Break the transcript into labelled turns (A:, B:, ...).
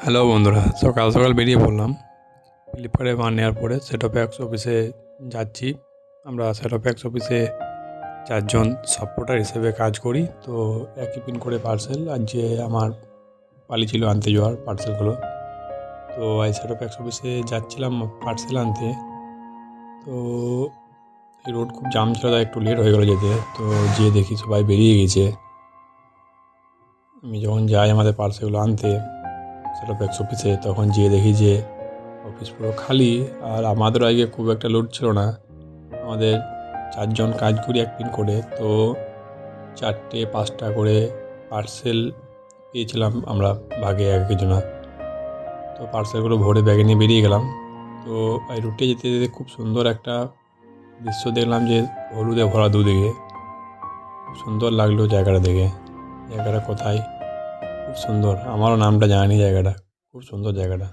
A: Hello বন্ধুরা, সকাল সকাল বেরিয়ে পড়লাম। ফ্লিপকার্টে মাল নেওয়ার পরে সেট অফ প্যাক্স অফিসে যাচ্ছি। আমরা সেট অফ প্যাক্স অফিসে ৪ জন সাপোর্টার হিসেবে কাজ করি। তো একই পিন করে পার্সেল আর যে আমার পালি ছিল আনতে যাওয়ার পার্সেলগুলো। তো এই সেট অফ প্যাক্স অফিসে যাচ্ছিলাম পার্সেল আনতে। তো এই রোড খুব জাম ছিল, তাই একটু লেট হয়ে গেলো যেতে। তো যেয়ে দেখি সবাই বেরিয়ে গেছে। আমি যখন যাই আমাদের পার্সেলগুলো আনতে সেট অফ প্যাক্স অফিসে, তখন যেয়ে দেখি যে অফিস পুরো খালি। আর আমাদেরও আগে খুব একটা লোড ছিল না। আমাদের ৪ জন কাজ করি এক পিন করে। তো ৪টে ৫টা করে পার্সেল পেয়েছিলাম আমরা ভাগে এক একজনা। তো পার্সেলগুলো ভরে ব্যাগে নিয়ে বেরিয়ে গেলাম। তো এই রুটে যেতে যেতে খুব সুন্দর একটা দৃশ্য দেখলাম, যে হলুদে ভরা দুদিকে। খুব সুন্দর লাগলো জায়গাটা দেখে। জায়গাটা কোথায়? খুব সুন্দর, আমারও নামটা জানি জায়গাটা। খুব সুন্দর জায়গাটা।